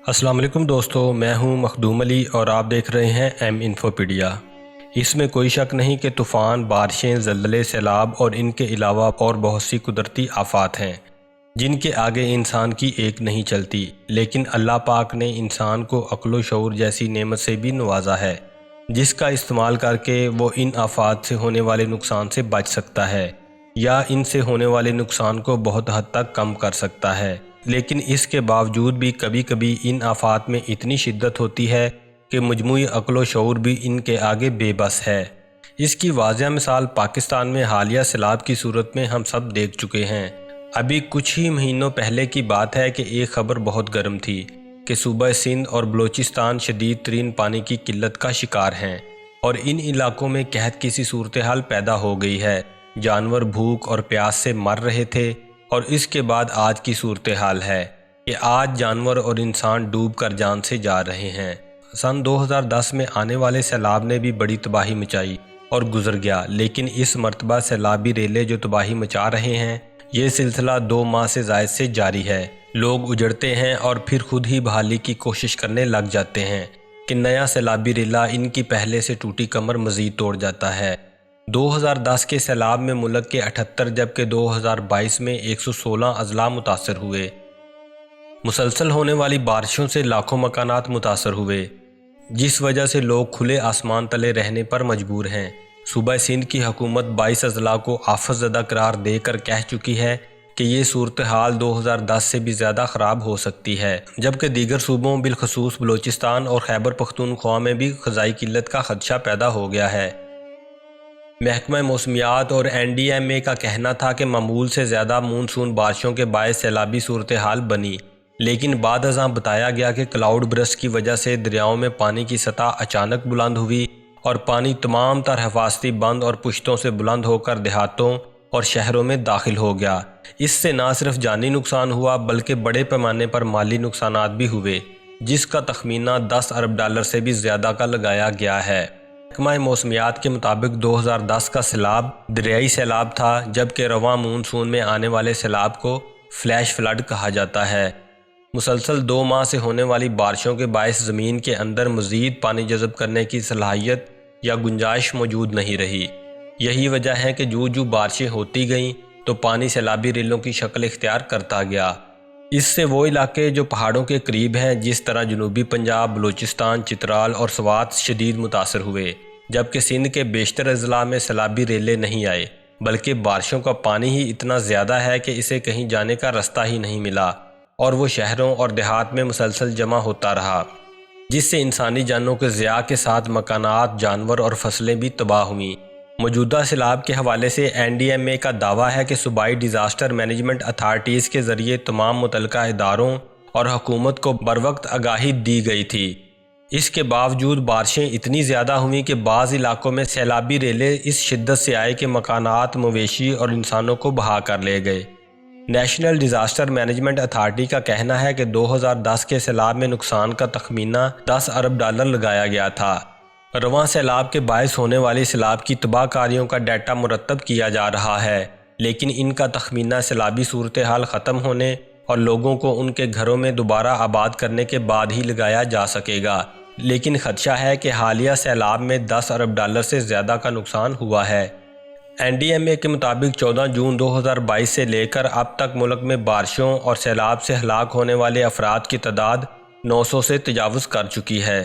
السلام علیکم دوستو، میں ہوں مخدوم علی اور آپ دیکھ رہے ہیں ایم انفوپیڈیا۔ اس میں کوئی شک نہیں کہ طوفان، بارشیں، زلزلے، سیلاب اور ان کے علاوہ اور بہت سی قدرتی آفات ہیں جن کے آگے انسان کی ایک نہیں چلتی، لیکن اللہ پاک نے انسان کو عقل و شعور جیسی نعمت سے بھی نوازا ہے جس کا استعمال کر کے وہ ان آفات سے ہونے والے نقصان سے بچ سکتا ہے یا ان سے ہونے والے نقصان کو بہت حد تک کم کر سکتا ہے۔ لیکن اس کے باوجود بھی کبھی کبھی ان آفات میں اتنی شدت ہوتی ہے کہ مجموعی عقل و شعور بھی ان کے آگے بے بس ہے۔ اس کی واضح مثال پاکستان میں حالیہ سیلاب کی صورت میں ہم سب دیکھ چکے ہیں۔ ابھی کچھ ہی مہینوں پہلے کی بات ہے کہ ایک خبر بہت گرم تھی کہ صوبہ سندھ اور بلوچستان شدید ترین پانی کی قلت کا شکار ہیں اور ان علاقوں میں قحط کی سی صورتحال پیدا ہو گئی ہے۔ جانور بھوک اور پیاس سے مر رہے تھے اور اس کے بعد آج کی صورتحال ہے کہ آج جانور اور انسان ڈوب کر جان سے جا رہے ہیں۔ سن 2010 میں آنے والے سیلاب نے بھی بڑی تباہی مچائی اور گزر گیا، لیکن اس مرتبہ سیلابی ریلے جو تباہی مچا رہے ہیں، یہ سلسلہ 2 ماہ سے زائد سے جاری ہے۔ لوگ اجڑتے ہیں اور پھر خود ہی بحالی کی کوشش کرنے لگ جاتے ہیں کہ نیا سیلابی ریلا ان کی پہلے سے ٹوٹی کمر مزید توڑ جاتا ہے۔ 2010 کے سیلاب میں ملک کے 78 جبکہ 2022 میں 116 اضلاع متاثر ہوئے۔ مسلسل ہونے والی بارشوں سے لاکھوں مکانات متاثر ہوئے، جس وجہ سے لوگ کھلے آسمان تلے رہنے پر مجبور ہیں۔ صوبہ سندھ کی حکومت 22 اضلاع کو آفت زدہ قرار دے کر کہہ چکی ہے کہ یہ صورتحال 2010 سے بھی زیادہ خراب ہو سکتی ہے، جبکہ دیگر صوبوں بالخصوص بلوچستان اور خیبر پختونخوا میں بھی غذائی قلت کا خدشہ پیدا ہو گیا ہے۔ محکمہ موسمیات اور NDMA کا کہنا تھا کہ معمول سے زیادہ مونسون بارشوں کے باعث سیلابی صورتحال بنی، لیکن بعد ازاں بتایا گیا کہ کلاؤڈ برسٹ کی وجہ سے دریاؤں میں پانی کی سطح اچانک بلند ہوئی اور پانی تمام تر حفاظتی بند اور پشتوں سے بلند ہو کر دیہاتوں اور شہروں میں داخل ہو گیا۔ اس سے نہ صرف جانی نقصان ہوا بلکہ بڑے پیمانے پر مالی نقصانات بھی ہوئے، جس کا تخمینہ $10 ارب سے بھی زیادہ کا لگایا گیا ہے۔ محکمہ موسمیات کے مطابق 2010 کا سیلاب دریائی سیلاب تھا، جبکہ رواں مونسون میں آنے والے سیلاب کو فلیش فلڈ کہا جاتا ہے۔ مسلسل 2 ماہ سے ہونے والی بارشوں کے باعث زمین کے اندر مزید پانی جذب کرنے کی صلاحیت یا گنجائش موجود نہیں رہی۔ یہی وجہ ہے کہ جو بارشیں ہوتی گئیں تو پانی سیلابی ریلوں کی شکل اختیار کرتا گیا۔ اس سے وہ علاقے جو پہاڑوں کے قریب ہیں، جس طرح جنوبی پنجاب، بلوچستان، چترال اور سوات شدید متاثر ہوئے، جبکہ سندھ کے بیشتر اضلاع میں سیلابی ریلے نہیں آئے، بلکہ بارشوں کا پانی ہی اتنا زیادہ ہے کہ اسے کہیں جانے کا رستہ ہی نہیں ملا اور وہ شہروں اور دیہات میں مسلسل جمع ہوتا رہا، جس سے انسانی جانوں کے ضیاع کے ساتھ مکانات، جانور اور فصلیں بھی تباہ ہوئیں۔ موجودہ سیلاب کے حوالے سے NDMA کا دعویٰ ہے کہ صوبائی ڈیزاسٹر مینجمنٹ اتھارٹیز کے ذریعے تمام متعلقہ اداروں اور حکومت کو بروقت آگاہی دی گئی تھی۔ اس کے باوجود بارشیں اتنی زیادہ ہوئیں کہ بعض علاقوں میں سیلابی ریلے اس شدت سے آئے کہ مکانات، مویشی اور انسانوں کو بہا کر لے گئے۔ نیشنل ڈیزاسٹر مینجمنٹ اتھارٹی کا کہنا ہے کہ 2010 کے سیلاب میں نقصان کا تخمینہ $10 ارب لگایا گیا تھا۔ رواں سیلاب کے باعث ہونے والی سیلاب کی تباہ کاریوں کا ڈیٹا مرتب کیا جا رہا ہے، لیکن ان کا تخمینہ سیلابی صورتحال ختم ہونے اور لوگوں کو ان کے گھروں میں دوبارہ آباد کرنے کے بعد ہی لگایا جا سکے گا۔ لیکن خدشہ ہے کہ حالیہ سیلاب میں $10 ارب سے زیادہ کا نقصان ہوا ہے۔ NDMA کے مطابق 14 جون 2022 سے لے کر اب تک ملک میں بارشوں اور سیلاب سے ہلاک ہونے والے افراد کی تعداد 900 سے تجاوز کر چکی ہے۔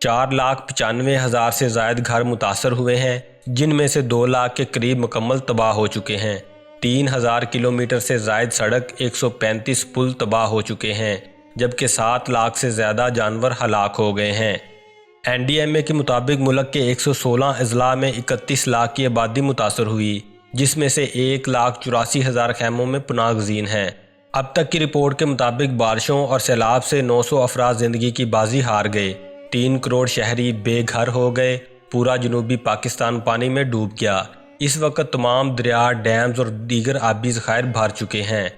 4,95,000 سے زائد گھر متاثر ہوئے ہیں، جن میں سے 2 لاکھ کے قریب مکمل تباہ ہو چکے ہیں۔ 3,000 کلومیٹر سے زائد سڑک، 135 پل تباہ ہو چکے ہیں، جبکہ 7 لاکھ سے زیادہ جانور ہلاک ہو گئے ہیں۔ NDMA کے مطابق ملک کے 116 اضلاع میں 31 لاکھ کی آبادی متاثر ہوئی، جس میں سے 1,84,000 خیموں میں پناہ گزین ہیں۔ اب تک کی رپورٹ کے مطابق بارشوں اور سیلاب سے 900 افراد زندگی کی بازی ہار گئے، 3 کروڑ شہری بے گھر ہو گئے، پورا جنوبی پاکستان پانی میں ڈوب گیا۔ اس وقت تمام دریا، ڈیمز اور دیگر آبی ذخائر بھر چکے ہیں۔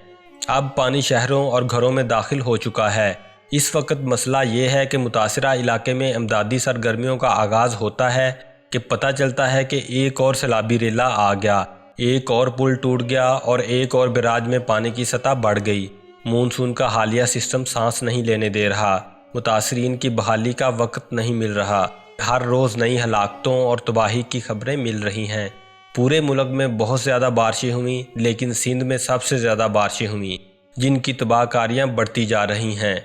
اب پانی شہروں اور گھروں میں داخل ہو چکا ہے۔ اس وقت مسئلہ یہ ہے کہ متاثرہ علاقے میں امدادی سرگرمیوں کا آغاز ہوتا ہے کہ پتہ چلتا ہے کہ ایک اور سیلابی ریلا آ گیا، ایک اور پل ٹوٹ گیا اور ایک اور بیراج میں پانی کی سطح بڑھ گئی۔ مونسون کا حالیہ سسٹم سانس نہیں لینے دے رہا۔ متاثرین کی بحالی کا وقت نہیں مل رہا۔ ہر روز نئی ہلاکتوں اور تباہی کی خبریں مل رہی ہیں۔ پورے ملک میں بہت زیادہ بارشیں ہوئیں، لیکن سندھ میں سب سے زیادہ بارشیں ہوئیں، جن کی تباہ کاریاں بڑھتی جا رہی ہیں۔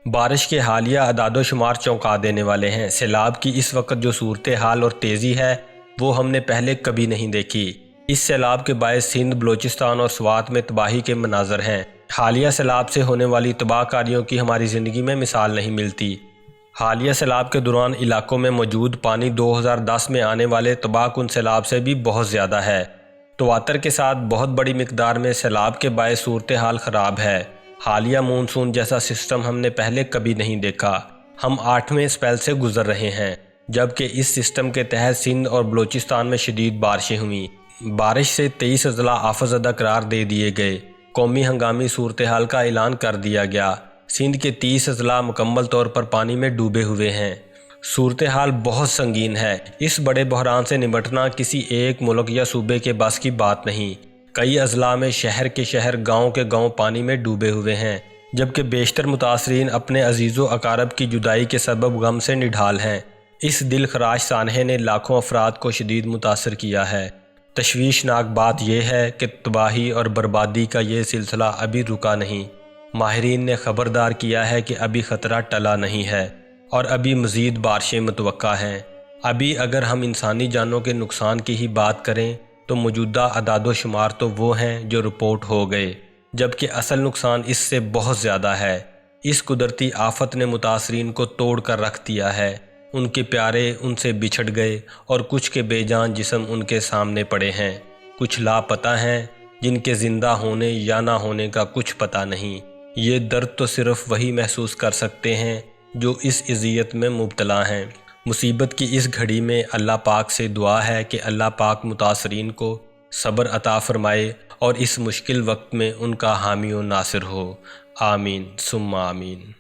بارش کے حالیہ اعداد و شمار چونکا دینے والے ہیں۔ سیلاب کی اس وقت جو صورتحال اور تیزی ہے وہ ہم نے پہلے کبھی نہیں دیکھی۔ اس سیلاب کے باعث سندھ، بلوچستان اور سوات میں تباہی کے مناظر ہیں۔ حالیہ سیلاب سے ہونے والی تباہ کاریوں کی ہماری زندگی میں مثال نہیں ملتی۔ حالیہ سیلاب کے دوران علاقوں میں موجود پانی 2010 میں آنے والے تباہ کن سیلاب سے بھی بہت زیادہ ہے۔ تواتر کے ساتھ بہت بڑی مقدار میں سیلاب کے باعث صورتحال خراب ہے۔ حالیہ مونسون جیسا سسٹم ہم نے پہلے کبھی نہیں دیکھا۔ ہم 8ویں اسپیل سے گزر رہے ہیں، جبکہ اس سسٹم کے تحت سندھ اور بلوچستان میں شدید بارشیں ہوئیں۔ بارش سے 23 اضلاع آفت زدہ قرار دے دیے گئے۔ قومی ہنگامی صورتحال کا اعلان کر دیا گیا۔ سندھ کے 30 اضلاع مکمل طور پر پانی میں ڈوبے ہوئے ہیں۔ صورتحال بہت سنگین ہے۔ اس بڑے بحران سے نمٹنا کسی ایک ملک یا صوبے کے بس کی بات نہیں۔ کئی اضلاع میں شہر کے شہر، گاؤں کے گاؤں پانی میں ڈوبے ہوئے ہیں، جبکہ بیشتر متاثرین اپنے عزیز و اقارب کی جدائی کے سبب غم سے نڈھال ہیں۔ اس دل خراش سانحے نے لاکھوں افراد کو شدید متاثر کیا ہے۔ تشویشناک بات یہ ہے کہ تباہی اور بربادی کا یہ سلسلہ ابھی رکا نہیں۔ ماہرین نے خبردار کیا ہے کہ ابھی خطرہ ٹلا نہیں ہے اور ابھی مزید بارشیں متوقع ہیں۔ ابھی اگر ہم انسانی جانوں کے نقصان کی ہی بات کریں تو موجودہ اعداد و شمار تو وہ ہیں جو رپورٹ ہو گئے، جبکہ اصل نقصان اس سے بہت زیادہ ہے۔ اس قدرتی آفت نے متاثرین کو توڑ کر رکھ دیا ہے۔ ان کے پیارے ان سے بچھڑ گئے اور کچھ کے بے جان جسم ان کے سامنے پڑے ہیں۔ کچھ لاپتہ ہیں جن کے زندہ ہونے یا نہ ہونے کا کچھ پتہ نہیں۔ یہ درد تو صرف وہی محسوس کر سکتے ہیں جو اس اذیت میں مبتلا ہیں۔ مصیبت کی اس گھڑی میں اللہ پاک سے دعا ہے کہ اللہ پاک متاثرین کو صبر عطا فرمائے اور اس مشکل وقت میں ان کا حامی و ناصر ہو۔ آمین ثم آمین۔